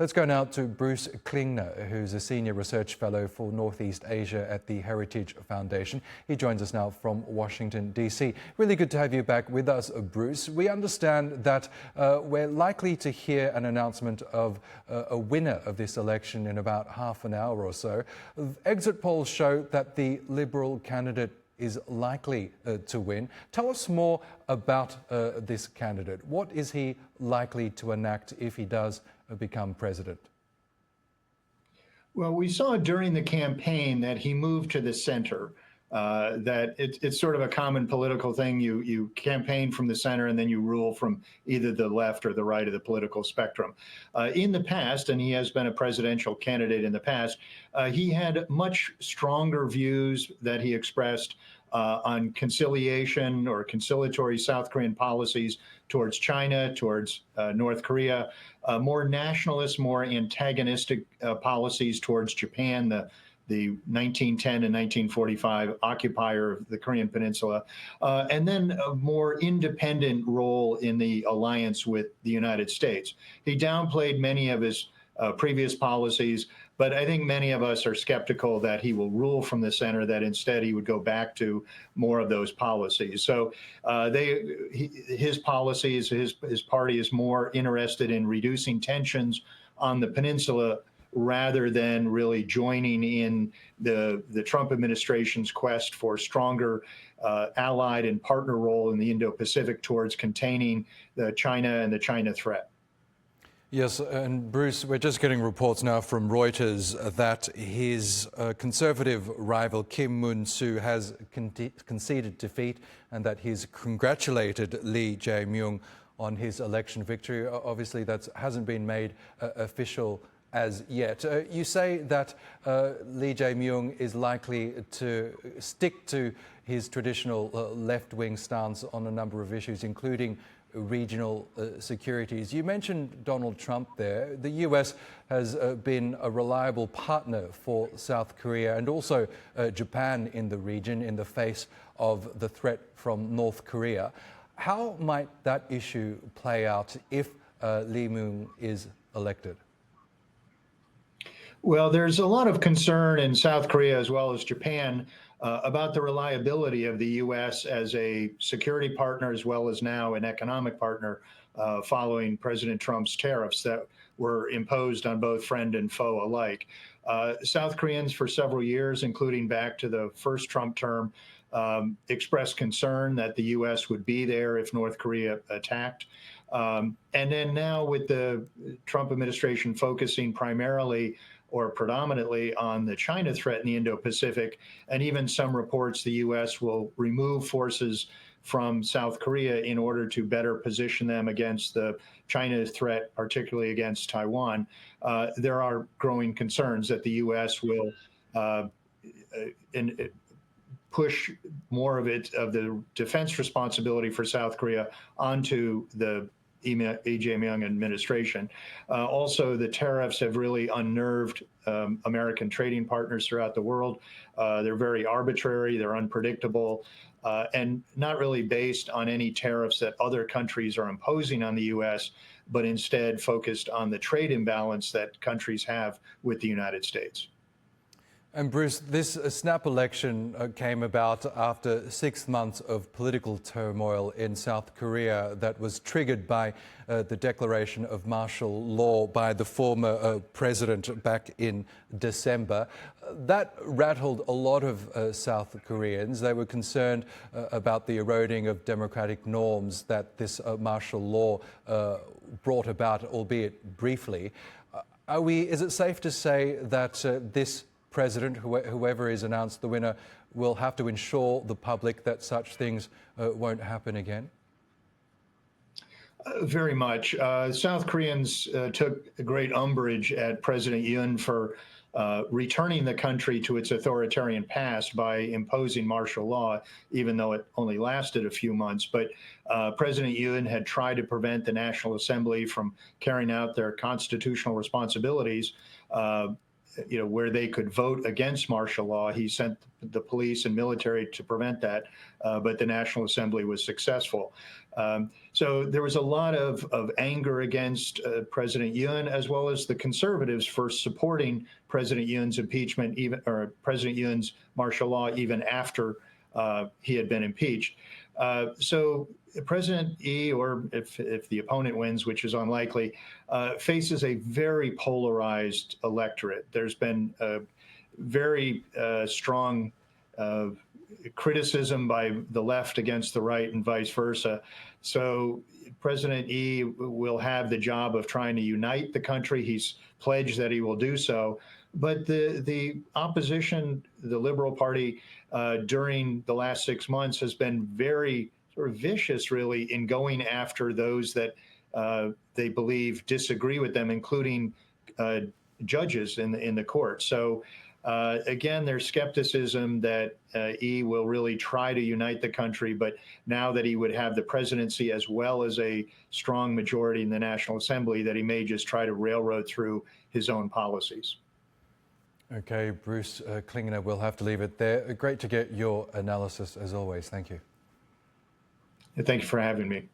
Let's go now to Bruce Klingner, who's a Senior Research Fellow for Northeast Asia at the Heritage Foundation. He joins us now from Washington, D.C. Really good to have you back with us, Bruce. We understand that we're likely to hear an announcement of a winner of this election in about half an hour or so. Exit polls show that the Liberal candidate is likely to win. Tell us more about this candidate. What is he likely to enact if he does become president? Well, we saw during the campaign that he moved to the center. That it's sort of a common political thing. You campaign from the center and then you rule from either the left or the right of the political spectrum. In the past, and he has been a presidential candidate in the past, he had much stronger views that he expressed on conciliation or conciliatory South Korean policies towards China, towards North Korea, more nationalist, more antagonistic policies towards Japan, the 1910 and 1945 occupier of the Korean Peninsula, and then a more independent role in the alliance with the United States. He downplayed many of his previous policies, but I think many of us are skeptical that he will rule from the center, that instead he would go back to more of those policies. So his policies, his party is more interested in reducing tensions on the peninsula rather than really joining in the Trump administration's quest for stronger allied and partner role in the Indo-Pacific towards containing the China and the China threat. Yes, and Bruce, we're just getting reports now from Reuters that his conservative rival Kim Moon-soo has conceded defeat and that he's congratulated Jae-myung on his election victory. Obviously, that hasn't been made official as yet. You say that Jae-myung is likely to stick to his traditional left-wing stance on a number of issues, including regional securities. You mentioned Donald Trump there. The US has been a reliable partner for South Korea and also Japan in the region in the face of the threat from North Korea. How might that issue play out if Jae-myung is elected? Well, there's a lot of concern in South Korea as well as Japan about the reliability of the U.S. as a security partner as well as now an economic partner following President Trump's tariffs that were imposed on both friend and foe alike. South Koreans for several years, including back to the first Trump term, expressed concern that the U.S. would be there if North Korea attacked. And then now with the Trump administration focusing primarily or predominantly on the China threat in the Indo-Pacific, and even some reports the U.S. will remove forces from South Korea in order to better position them against the China threat, particularly against Taiwan. There are growing concerns that the U.S. will push more of the defense responsibility for South Korea onto the Jae-myung administration. Also, the tariffs have really unnerved American trading partners throughout the world. They're very arbitrary, they're unpredictable, and not really based on any tariffs that other countries are imposing on the U.S., but instead focused on the trade imbalance that countries have with the United States. And Bruce, this snap election came about after 6 months of political turmoil in South Korea that was triggered by the declaration of martial law by the former president back in December. That rattled a lot of South Koreans. They were concerned about the eroding of democratic norms that this martial law brought about, albeit briefly. Is it safe to say that this president, whoever is announced the winner, will have to ensure the public that such things won't happen again? Very much. South Koreans took great umbrage at President Yoon for returning the country to its authoritarian past by imposing martial law, even though it only lasted a few months. But President Yoon had tried to prevent the National Assembly from carrying out their constitutional responsibilities where they could vote against martial law. He sent the police and military to prevent that, but the National Assembly was successful. So there was a lot of anger against President Yoon, as well as the conservatives for supporting President Yoon's impeachment, or President Yoon's martial law, even after he had been impeached. So President Yi, or if the opponent wins, which is unlikely, faces a very polarized electorate. There's been a very strong criticism by the left against the right and vice versa. So President Yi will have the job of trying to unite the country. He's pledged that he will do so. But the opposition, the Liberal Party, during the last 6 months has been very sort of vicious, really, in going after those that they believe disagree with them, including judges in the court. So again, there's skepticism that Yi will really try to unite the country, but now that he would have the presidency as well as a strong majority in the National Assembly, that he may just try to railroad through his own policies. Okay, Bruce Klingner, we'll have to leave it there. Great to get your analysis as always. Thank you. Thank you for having me.